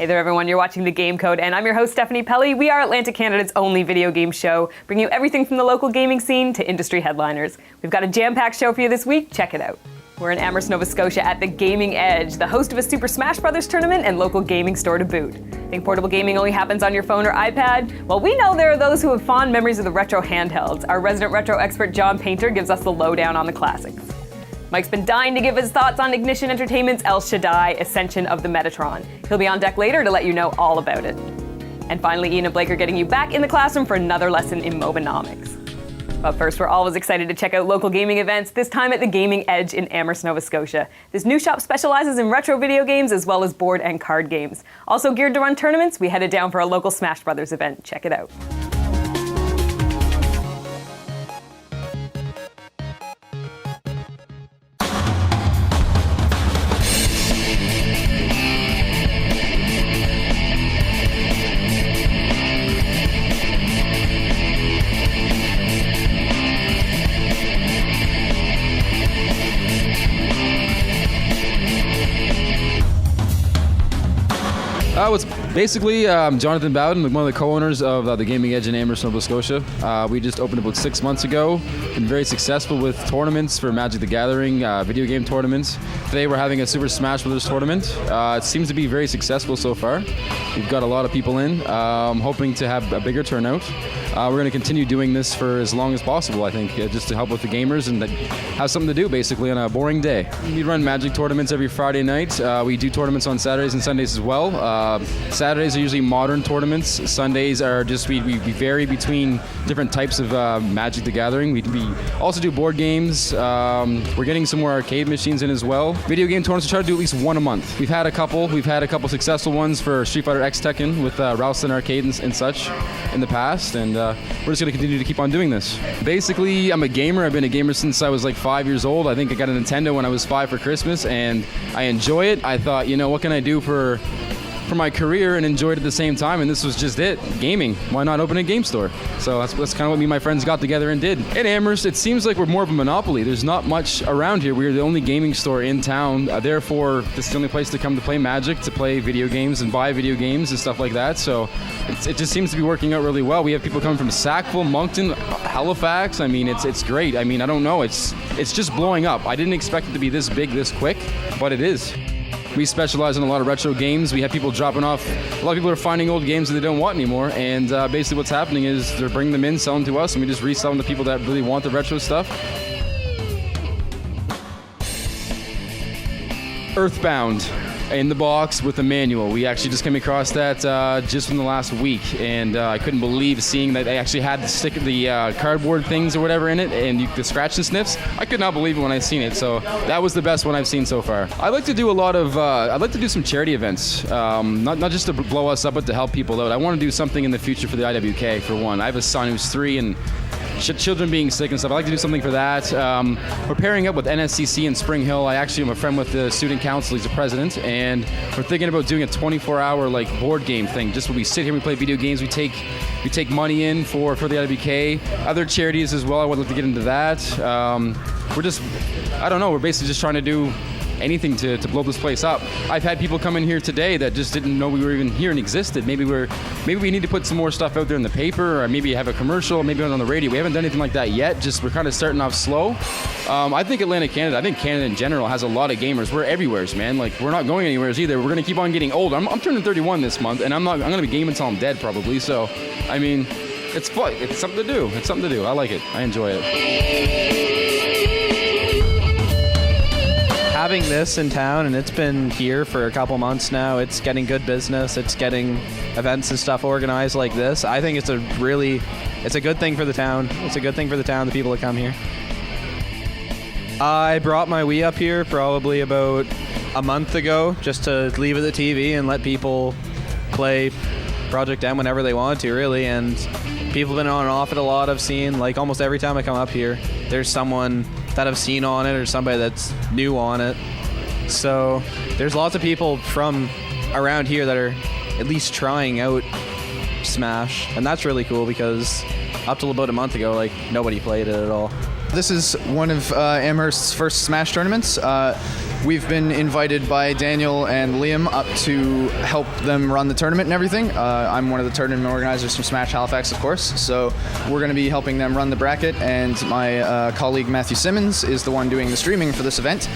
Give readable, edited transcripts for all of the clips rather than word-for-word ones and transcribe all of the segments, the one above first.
Hey there everyone, you're watching The Game Code and I'm your host Stephanie Pelley. We are Atlantic Canada's only video game show, bringing you everything from the local gaming scene to industry headliners. We've got a jam-packed show for you this week, check it out. We're in Amherst, Nova Scotia at the Gaming Edge, the host of a Super Smash Bros. Tournament and local gaming store to boot. Think portable gaming only happens on your phone or iPad? Well, we know there are those who have fond memories of the retro handhelds. Our resident retro expert John Paynter gives us the lowdown on the classics. Mike's been dying to give his thoughts on Ignition Entertainment's El Shaddai Ascension of the Metatron. He'll be on deck later to let you know all about it. And finally, Ian and Blake are getting you back in the classroom for another lesson in Mobinomics. But first, we're always excited to check out local gaming events, this time at the Gaming Edge in Amherst, Nova Scotia. This new shop specializes in retro video games as well as board and card games. Also geared to run tournaments, we headed down for a local Smash Brothers event. Check it out. It's basically Jonathan Bowden, one of the co-owners of the Gaming Edge in Amherst, Nova Scotia. We just opened about 6 months ago. Been very successful with tournaments for Magic the Gathering, video game tournaments. Today we're having a Super Smash Bros. Tournament. It seems to be very successful so far. We've got a lot of people in. Hoping to have a bigger turnout. We're going to continue doing this for as long as possible, I think, just to help with the gamers and have something to do, basically, on a boring day. We run Magic tournaments every Friday night. We do tournaments on Saturdays and Sundays as well. Saturdays are usually modern tournaments. Sundays are just, we vary between different types of Magic the Gathering. We also do board games. We're getting some more arcade machines in as well. Video game tournaments, we try to do at least one a month. We've had a couple successful ones for Street Fighter X Tekken with Ralston Arcade and such in the past, and we're just going to continue to keep on doing this. Basically, I'm a gamer. I've been a gamer since I was like 5 years old. I think I got a Nintendo when I was 5 for Christmas, and I enjoy it. I thought, what can I do for my career and enjoy it at the same time, and this was just it. Gaming. Why not open a game store? So that's kind of what me and my friends got together and did. In Amherst, it seems like we're more of a monopoly. There's not much around here. We're the only gaming store in town. Therefore, this is the only place to come to play Magic, to play video games and buy video games and stuff like that. So it just seems to be working out really well. We have people coming from Sackville, Moncton, Halifax. I mean, it's great. I mean, I don't know. It's just blowing up. I didn't expect it to be this big, this quick, but it is. We specialize in a lot of retro games. We have people dropping off. A lot of people are finding old games that they don't want anymore, and basically what's happening is they're bringing them in, selling to us, and we just resell them to people that really want the retro stuff. Earthbound in the box with a manual. We actually just came across that just in the last week, and I couldn't believe seeing that they actually had the cardboard things or whatever in it, and the scratch and sniffs. I could not believe it when I seen it, so that was the best one I've seen so far. I like to do I'd like to do some charity events, not just to blow us up, but to help people out. I want to do something in the future for the IWK, for one. I have a son who's 3, and children being sick and stuff. I like to do something for that. We're pairing up with NSCC in Spring Hill. I actually am a friend with the student council. He's the president, and we're thinking about doing a 24-hour board game thing. Just when we sit here, we play video games. We take money in for the IWK. Other charities as well. I would like to get into that. We're basically just trying to do anything to blow this place up. I've had people come in here today that just didn't know we were even here and existed. Maybe we need to put some more stuff out there in the paper, or maybe have a commercial, maybe on the radio. We haven't done anything like that yet. Just we're kind of starting off slow. I think Canada in general has a lot of gamers. We're everywheres, man. We're not going anywhere either. We're gonna keep on getting older. I'm turning 31 this month, and I'm gonna be gaming until I'm dead probably. So, I mean, it's fun. It's something to do. I like it. I enjoy it. Having this in town, and it's been here for a couple months now, it's getting good business, it's getting events and stuff organized like this. I think it's a good thing for the town. It's a good thing for the town, the people that come here. I brought my Wii up here probably about a month ago just to leave at the TV and let people play Project M whenever they want to, really, and people have been on and off it a lot. I've seen, almost every time I come up here, there's someone that I've seen on it or somebody that's new on it. So there's lots of people from around here that are at least trying out Smash, and that's really cool because up till about a month ago, nobody played it at all. This is one of Amherst's first Smash tournaments. We've been invited by Daniel and Liam up to help them run the tournament and everything. I'm one of the tournament organizers from Smash Halifax, of course, so we're going to be helping them run the bracket, and my colleague Matthew Simmons is the one doing the streaming for this event.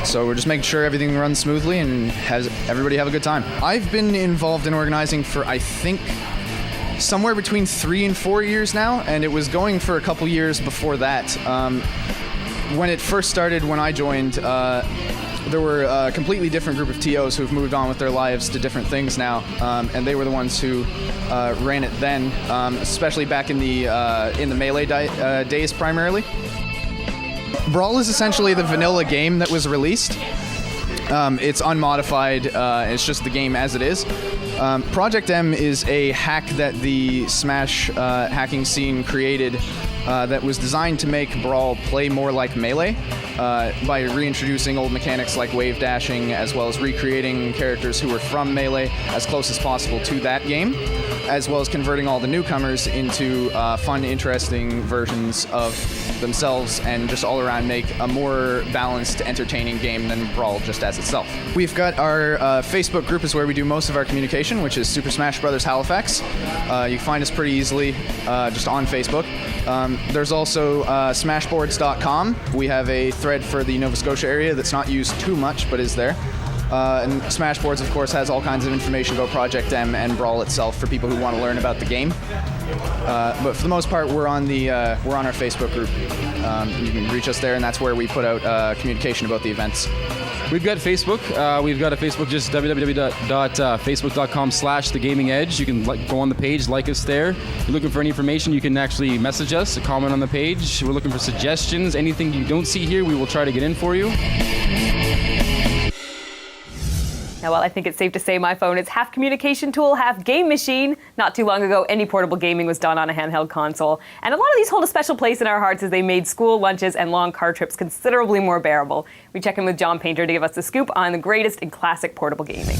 So we're just making sure everything runs smoothly and has everybody have a good time. I've been involved in organizing for, I think, somewhere between 3 and 4 years now, and it was going for a couple years before that. When it first started, when I joined, there were a completely different group of TOs who've moved on with their lives to different things now, and they were the ones who ran it then, especially back in the Melee days primarily. Brawl is essentially the vanilla game that was released. It's unmodified, it's just the game as it is. Project M is a hack that the Smash hacking scene created that was designed to make Brawl play more like Melee by reintroducing old mechanics like wave dashing, as well as recreating characters who were from Melee as close as possible to that game, as well as converting all the newcomers into fun, interesting versions of themselves, and just all around make a more balanced, entertaining game than Brawl just as itself. We've got our Facebook group is where we do most of our communication, which is Super Smash Bros. Halifax. You can find us pretty easily just on Facebook. There's also smashboards.com. We have a thread for the Nova Scotia area that's not used too much, but is there. And Smashboards, of course, has all kinds of information about Project M and Brawl itself for people who want to learn about the game. But for the most part, we're on our Facebook group. You can reach us there, and that's where we put out communication about the events. We've got Facebook. We've got a Facebook, just www.facebook.com/thegamingedge. You can go on the page, like us there. If you're looking for any information, you can actually message us, comment on the page. We're looking for suggestions. Anything you don't see here, we will try to get in for you. Now, while I think it's safe to say my phone is half communication tool, half game machine, not too long ago, any portable gaming was done on a handheld console. And a lot of these hold a special place in our hearts as they made school lunches and long car trips considerably more bearable. We check in with John Paynter to give us the scoop on the greatest in classic portable gaming.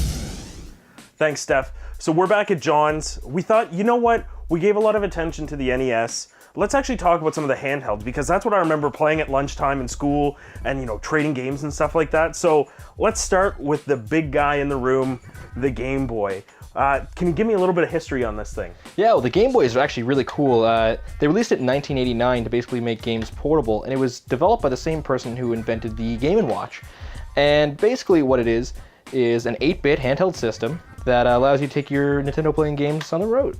Thanks, Steph. So we're back at John's. We thought, you know what? We gave a lot of attention to the NES. Let's actually talk about some of the handhelds, because that's what I remember playing at lunchtime in school and, you know, trading games and stuff like that. So let's start with the big guy in the room, the Game Boy. Can you give me a little bit of history on this thing? Yeah, well, the Game Boy is actually really cool. They released it in 1989 to basically make games portable, and it was developed by the same person who invented the Game & Watch. And basically what it is an 8-bit handheld system that allows you to take your Nintendo playing games on the road.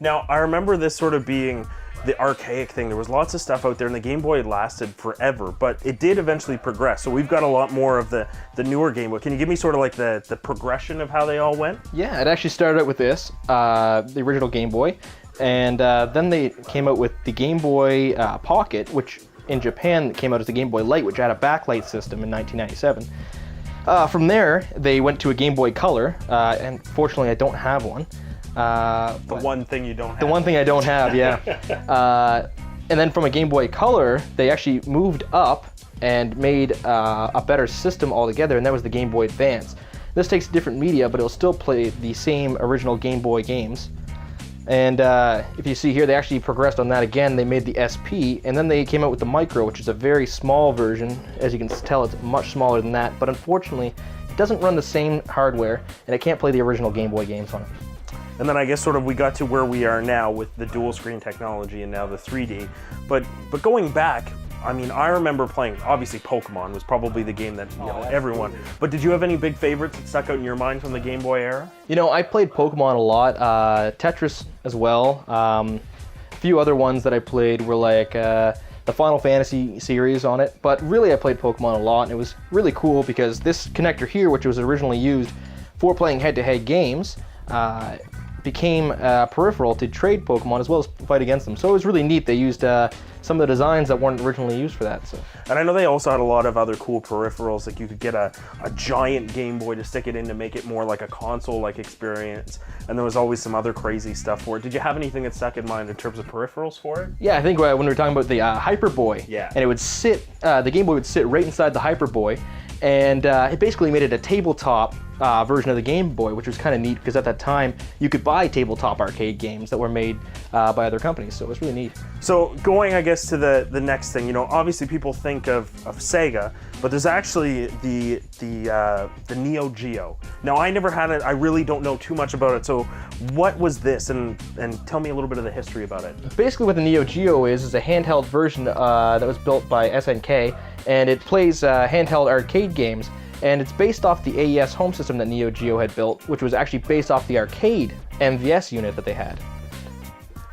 Now, I remember this sort of being the archaic thing. There was lots of stuff out there, and the Game Boy lasted forever, but it did eventually progress. So we've got a lot more of the newer Game Boy. Can you give me sort of like the progression of how they all went? Yeah, it actually started out with this, the original Game Boy, and then they came out with the Game Boy Pocket, which in Japan came out as the Game Boy Light, which had a backlight system in 1997. From there, they went to a Game Boy Color, and fortunately I don't have one. The one thing you don't have. The one thing I don't have, yeah. And then from a Game Boy Color, they actually moved up and made a better system altogether, and that was the Game Boy Advance. This takes different media, but it'll still play the same original Game Boy games. And if you see here, they actually progressed on that again. They made the SP, and then they came out with the Micro, which is a very small version. As you can tell, it's much smaller than that, but unfortunately, it doesn't run the same hardware, and it can't play the original Game Boy games on it. And then I guess sort of we got to where we are now with the dual screen technology and now the 3D. But going back, I mean, I remember playing, obviously Pokemon was probably the game that, you know, everyone. But did you have any big favorites that stuck out in your mind from the Game Boy era? You know, I played Pokemon a lot, Tetris as well. A few other ones that I played were like the Final Fantasy series on it. But really I played Pokemon a lot, and it was really cool because this connector here, which was originally used for playing head-to-head games, became a peripheral to trade Pokemon as well as fight against them. So it was really neat. They used some of the designs that weren't originally used for that. So. And I know they also had a lot of other cool peripherals, like you could get a giant Game Boy to stick it in to make it more like a console-like experience, and there was always some other crazy stuff for it. Did you have anything that stuck in mind in terms of peripherals for it? Yeah, I think when we were talking about the Hyper Boy, yeah. And it would sit, the Game Boy would sit right inside the Hyper Boy, and it basically made it a tabletop version of the Game Boy, which was kind of neat because at that time you could buy tabletop arcade games that were made by other companies, so it was really neat. So going, I guess, to the next thing, obviously people think of Sega, but there's actually the Neo Geo. Now, I never had it. I really don't know too much about it. So what was this? And tell me a little bit of the history about it. Basically what the Neo Geo is a handheld version that was built by SNK, and it plays handheld arcade games. And it's based off the AES home system that Neo Geo had built, which was actually based off the arcade MVS unit that they had.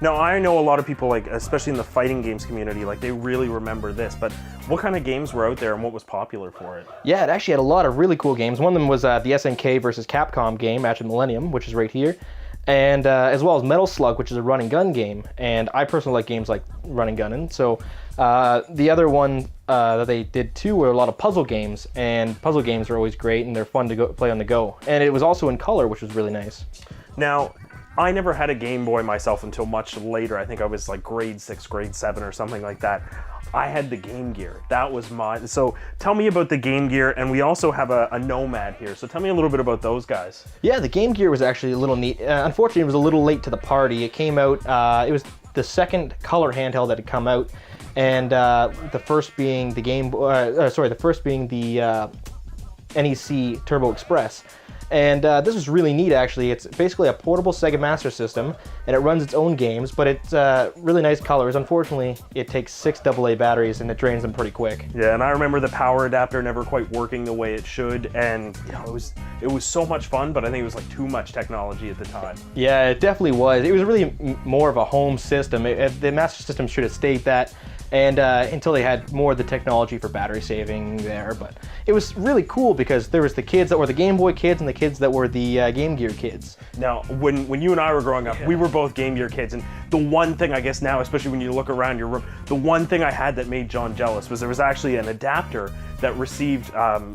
Now, I know a lot of people, especially in the fighting games community, they really remember this, but what kind of games were out there and what was popular for it? Yeah, it actually had a lot of really cool games. One of them was the SNK versus Capcom game, Match of the Millennium, which is right here, and as well as Metal Slug, which is a run and gun game. And I personally like games like run and gunning, so the other one that they did too were a lot of puzzle games, and puzzle games are always great and they're fun to play on the go. And it was also in color, which was really nice. Now, I never had a Game Boy myself until much later. I think I was grade 6, grade 7 or something like that. I had the Game Gear. That was mine. So tell me about the Game Gear, and we also have a Nomad here. So tell me a little bit about those guys. Yeah, the Game Gear was actually a little neat. Unfortunately, it was a little late to the party. It came out, it was the second color handheld that had come out, and the first being the NEC Turbo Express. And this is really neat, actually. It's basically a portable Sega Master System, and it runs its own games, but it's really nice colors. Unfortunately, it takes 6 AA batteries, and it drains them pretty quick. Yeah, and I remember the power adapter never quite working the way it should, and it was so much fun, but I think it was too much technology at the time. Yeah, it definitely was. It was really more of a home system. The Master System should have stayed that, and until they had more of the technology for battery saving there. But it was really cool because there was the kids that were the Game Boy kids and the kids that were the Game Gear kids. Now, when you and I were growing up, we were both Game Gear kids, and the one thing, I guess now, especially when you look around your room, the one thing I had that made John jealous was there was actually an adapter that received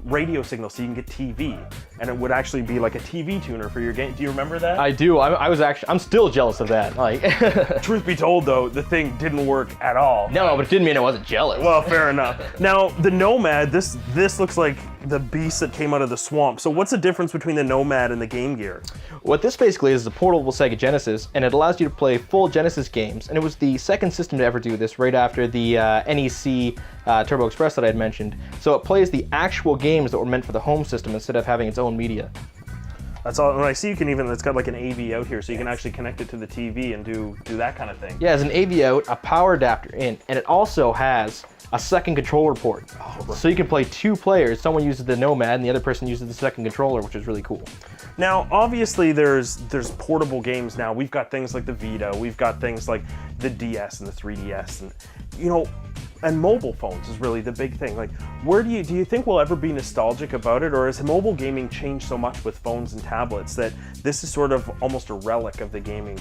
radio signals so you can get TV, and it would actually be like a TV tuner for your game. Do you remember that? I do. I'm still jealous of that. Truth be told, though, the thing didn't work at all. No, but it didn't mean I wasn't jealous. Well, fair enough. Now, the Nomad, this looks like the beast that came out of the swamp. So what's the difference between the Nomad and the Game Gear? What this basically is a portable Sega Genesis, and it allows you to play full Genesis games, and it was the second system to ever do this right after the NEC Turbo Express that I had mentioned. So it plays the actual games that were meant for the home system instead of having its own media. That's all. And I see it's got like an AV out here, so you can actually connect it to the TV and do that kind of thing. Yeah, there's an AV out, a power adapter in, and it also has a second controller port. So you can play 2 players. Someone uses the Nomad and the other person uses the second controller, which is really cool. Now, obviously, there's portable games now. We've got things like the Vita. We've got things like the DS and the 3DS, and and mobile phones is really the big thing. Where do you think we'll ever be nostalgic about it, or has mobile gaming changed so much with phones and tablets that this is sort of almost a relic of the gaming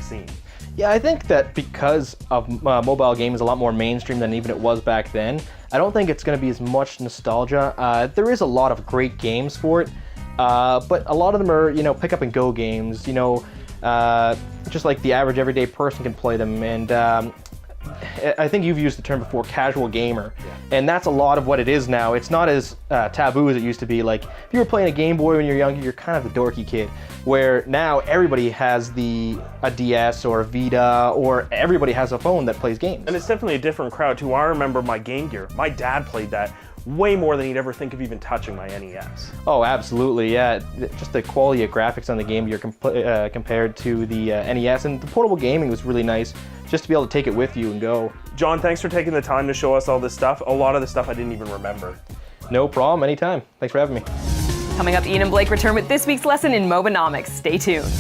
scene? Yeah, I think that because of mobile gaming is a lot more mainstream than even it was back then, I don't think it's going to be as much nostalgia. There is a lot of great games for it, but a lot of them are, pick up and go games, just like the average everyday person can play them. And I think you've used the term before, casual gamer, and that's a lot of what it is now. It's not as taboo as it used to be. Like, if you were playing a Game Boy when you're younger, you're kind of the dorky kid, where now everybody has a DS or a Vita, or everybody has a phone that plays games. And it's definitely a different crowd too. I remember my Game Gear. My dad played that way more than he'd ever think of even touching my NES. Oh, absolutely, yeah. Just the quality of graphics on the Game Gear compared to the NES, and the portable gaming was really nice, just to be able to take it with you and go. John, thanks for taking the time to show us all this stuff. A lot of the stuff I didn't even remember. No problem, anytime. Thanks for having me. Coming up, Ian and Blake return with this week's lesson in Mobinomics. Stay tuned.